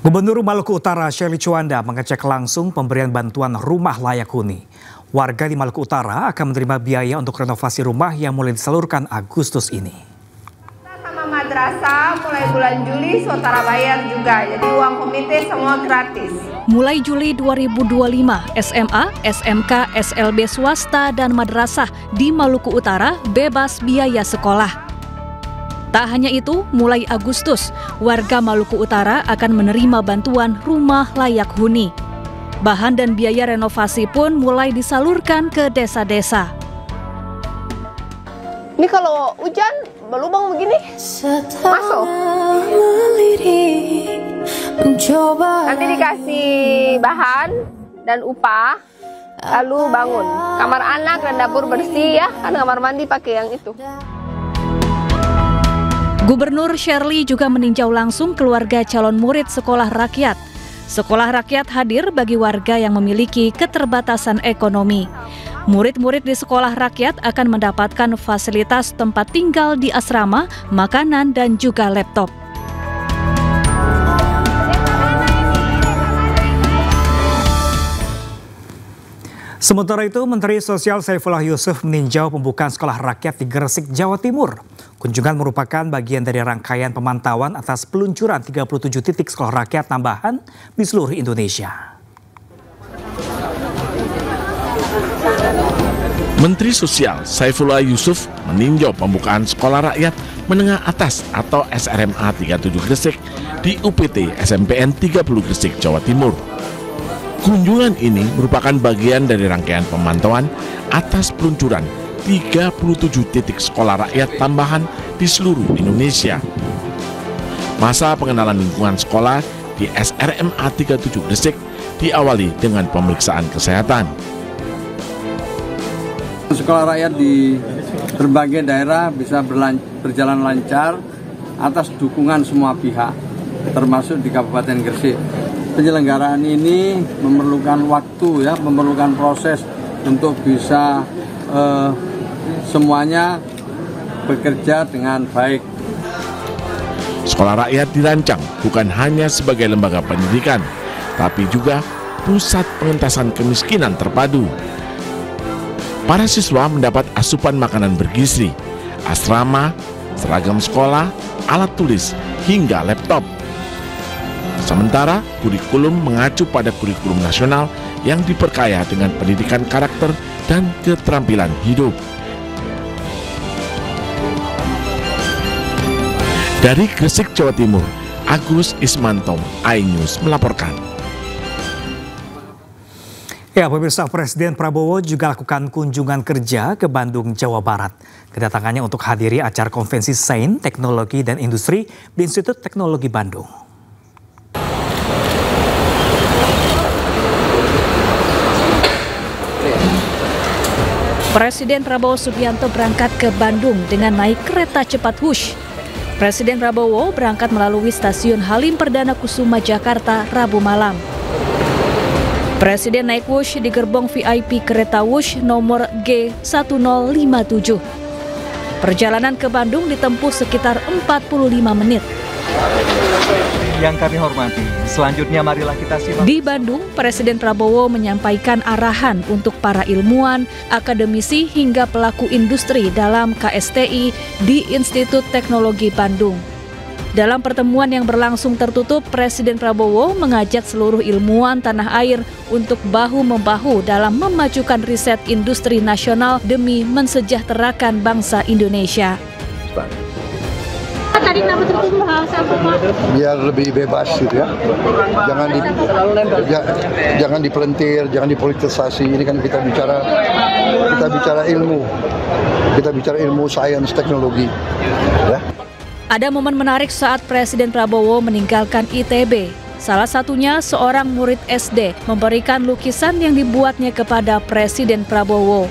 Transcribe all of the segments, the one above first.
Gubernur Maluku Utara Shirley Juanda mengecek langsung pemberian bantuan rumah layak huni. Warga di Maluku Utara akan menerima biaya untuk renovasi rumah yang mulai disalurkan Agustus ini. Sama madrasah mulai bulan Juli saudara bayar juga, jadi uang komite semua gratis. Mulai Juli 2025, SMA, SMK, SLB swasta dan madrasah di Maluku Utara bebas biaya sekolah. Tak hanya itu, mulai Agustus, warga Maluku Utara akan menerima bantuan rumah layak huni. Bahan dan biaya renovasi pun mulai disalurkan ke desa-desa. Ini kalau hujan berlubang begini, masuk. Nanti dikasih bahan dan upah, lalu bangun. Kamar anak dan dapur bersih ya, kan kamar mandi pakai yang itu. Gubernur Shirley juga meninjau langsung keluarga calon murid sekolah rakyat. Sekolah rakyat hadir bagi warga yang memiliki keterbatasan ekonomi. Murid-murid di sekolah rakyat akan mendapatkan fasilitas tempat tinggal di asrama, makanan, dan juga laptop. Sementara itu, Menteri Sosial Saifullah Yusuf meninjau pembukaan sekolah rakyat di Gresik, Jawa Timur. Kunjungan merupakan bagian dari rangkaian pemantauan atas peluncuran 37 titik sekolah rakyat tambahan di seluruh Indonesia. Menteri Sosial Saifullah Yusuf meninjau pembukaan sekolah rakyat menengah atas atau SRMA 37 Gresik di UPT SMPN 30 Gresik, Jawa Timur. Kunjungan ini merupakan bagian dari rangkaian pemantauan atas peluncuran 37 titik sekolah rakyat tambahan di seluruh Indonesia. Masa pengenalan lingkungan sekolah di SRMA 37 Gresik diawali dengan pemeriksaan kesehatan. Sekolah rakyat di berbagai daerah bisa berjalan lancar atas dukungan semua pihak, termasuk di Kabupaten Gresik. Penyelenggaraan ini memerlukan waktu, memerlukan proses untuk bisa semuanya bekerja dengan baik. Sekolah rakyat dirancang bukan hanya sebagai lembaga pendidikan, tapi juga pusat pengentasan kemiskinan terpadu. Para siswa mendapat asupan makanan bergizi, asrama, seragam sekolah, alat tulis, hingga laptop. Sementara kurikulum mengacu pada kurikulum nasional yang diperkaya dengan pendidikan karakter dan keterampilan hidup. Dari Gresik, Jawa Timur, Agus Ismanto, iNews melaporkan. Ya, pemirsa, Presiden Prabowo juga lakukan kunjungan kerja ke Bandung, Jawa Barat. Kedatangannya untuk hadiri acara konvensi Sains, Teknologi, dan Industri di Institut Teknologi Bandung. Presiden Prabowo Subianto berangkat ke Bandung dengan naik kereta cepat Wush. Presiden Prabowo berangkat melalui stasiun Halim Perdana Kusuma, Jakarta, Rabu malam. Presiden naik Wush di gerbong VIP kereta Wush nomor G1057. Perjalanan ke Bandung ditempuh sekitar 45 menit. Yang kami hormati, selanjutnya marilah kita simak. Di Bandung, Presiden Prabowo menyampaikan arahan untuk para ilmuwan, akademisi hingga pelaku industri dalam KSTI di Institut Teknologi Bandung. Dalam pertemuan yang berlangsung tertutup, Presiden Prabowo mengajak seluruh ilmuwan tanah air untuk bahu-membahu dalam memajukan riset industri nasional demi mensejahterakan bangsa Indonesia. Tadi kenapa tertutup bahasa apa, Pak? Biar lebih bebas gitu ya. Jangan dipelintir, jangan dipolitisasi. Ini kan kita bicara ilmu. Kita bicara ilmu, sains, teknologi. Ya. Ada momen menarik saat Presiden Prabowo meninggalkan ITB. Salah satunya seorang murid SD memberikan lukisan yang dibuatnya kepada Presiden Prabowo.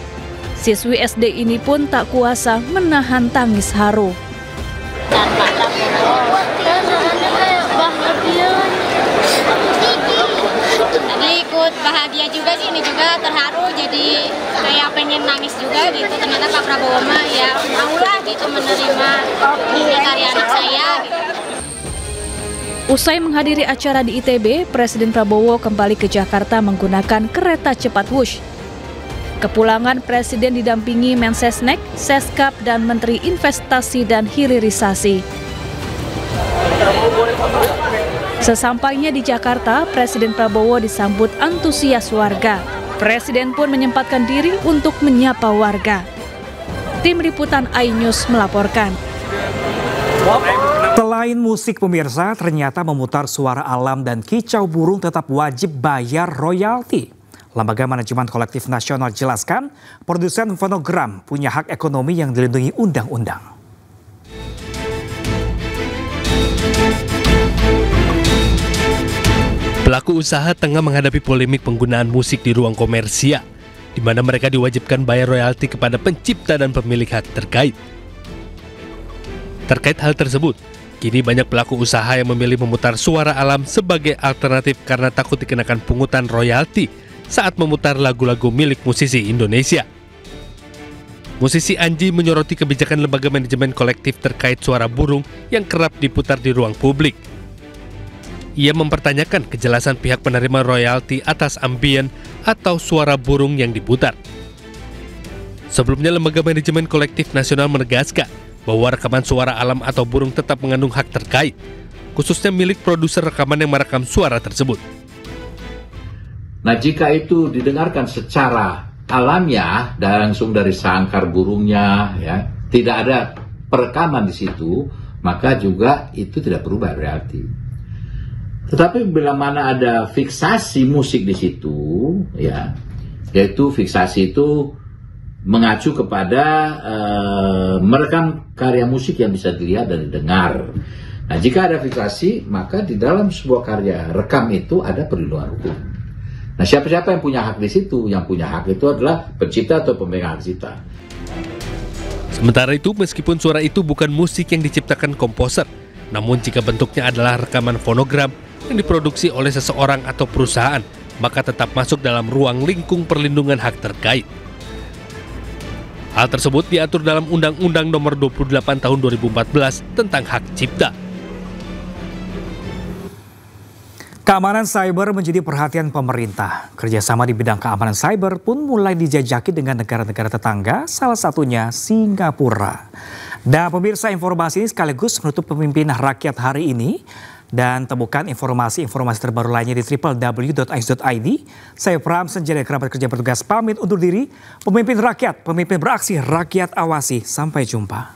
Siswi SD ini pun tak kuasa menahan tangis haru. Tadi ikut bahagia juga sih, ini juga terharu, jadi kayak pengen nangis juga gitu. Ternyata Pak Prabowo mah ya maulah gitu menerima karya anak saya gitu. Usai menghadiri acara di ITB, Presiden Prabowo kembali ke Jakarta menggunakan kereta cepat Wush. Kepulangan Presiden didampingi Mensesnek, Seskap, dan Menteri Investasi dan Hilirisasi. Sesampainya di Jakarta, Presiden Prabowo disambut antusias warga. Presiden pun menyempatkan diri untuk menyapa warga. Tim Liputan iNews melaporkan. Selain musik pemirsa, ternyata memutar suara alam dan kicau burung tetap wajib bayar royalti. Lembaga Manajemen Kolektif Nasional jelaskan, produsen fonogram punya hak ekonomi yang dilindungi undang-undang. Pelaku usaha tengah menghadapi polemik penggunaan musik di ruang komersial, di mana mereka diwajibkan bayar royalti kepada pencipta dan pemilik hak terkait. Terkait hal tersebut, kini banyak pelaku usaha yang memilih memutar suara alam sebagai alternatif karena takut dikenakan pungutan royalti saat memutar lagu-lagu milik musisi Indonesia. Musisi Anji menyoroti kebijakan Lembaga Manajemen Kolektif terkait suara burung yang kerap diputar di ruang publik. Ia mempertanyakan kejelasan pihak penerima royalti atas ambien atau suara burung yang diputar. Sebelumnya, Lembaga Manajemen Kolektif Nasional menegaskan bahwa rekaman suara alam atau burung tetap mengandung hak terkait, khususnya milik produser rekaman yang merekam suara tersebut. Nah, jika itu didengarkan secara alamiah dan langsung dari sangkar burungnya, ya, tidak ada perekaman di situ, maka juga itu tidak berubah royalti. Tetapi bila mana ada fiksasi musik di situ, ya, yaitu fiksasi itu mengacu kepada merekam karya musik yang bisa dilihat dan didengar. Nah, jika ada fiksasi, maka di dalam sebuah karya rekam itu ada perlindungan hukum. Nah, siapa-siapa yang punya hak di situ? Yang punya hak itu adalah pencipta atau pemegang hak cipta. Sementara itu, meskipun suara itu bukan musik yang diciptakan komposer, namun jika bentuknya adalah rekaman fonogram yang diproduksi oleh seseorang atau perusahaan, maka tetap masuk dalam ruang lingkung perlindungan hak terkait. Hal tersebut diatur dalam Undang-Undang Nomor 28 Tahun 2014 tentang Hak Cipta. Keamanan cyber menjadi perhatian pemerintah. Kerjasama di bidang keamanan cyber pun mulai dijajaki dengan negara-negara tetangga, salah satunya Singapura. Dan pemirsa, informasi ini sekaligus menutup Pemimpin Rakyat hari ini. Dan temukan informasi-informasi terbaru lainnya di www.ais.id. Saya Pram Senjaya, kerabat kerja bertugas pamit undur diri. Pemimpin rakyat, pemimpin beraksi, rakyat awasi. Sampai jumpa.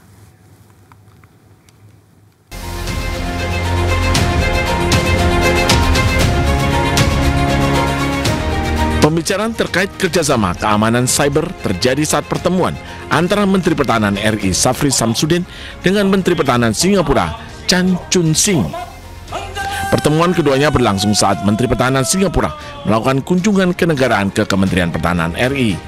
Pembicaraan terkait kerjasama keamanan cyber terjadi saat pertemuan antara Menteri Pertahanan RI Safri Samsudin dengan Menteri Pertahanan Singapura Chan Chun Sing. Pertemuan keduanya berlangsung saat Menteri Pertahanan Singapura melakukan kunjungan kenegaraan ke Kementerian Pertahanan RI.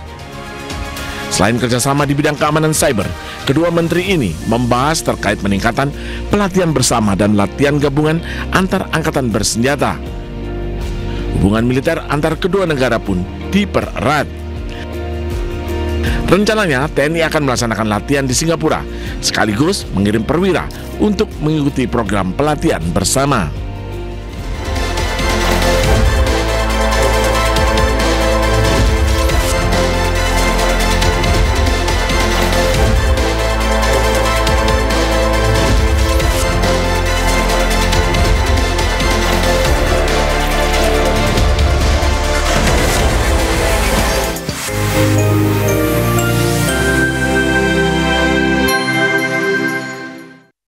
Selain kerjasama di bidang keamanan cyber, kedua menteri ini membahas terkait peningkatan pelatihan bersama dan latihan gabungan antar angkatan bersenjata. Hubungan militer antar kedua negara pun dipererat. Rencananya TNI akan melaksanakan latihan di Singapura, sekaligus mengirim perwira untuk mengikuti program pelatihan bersama.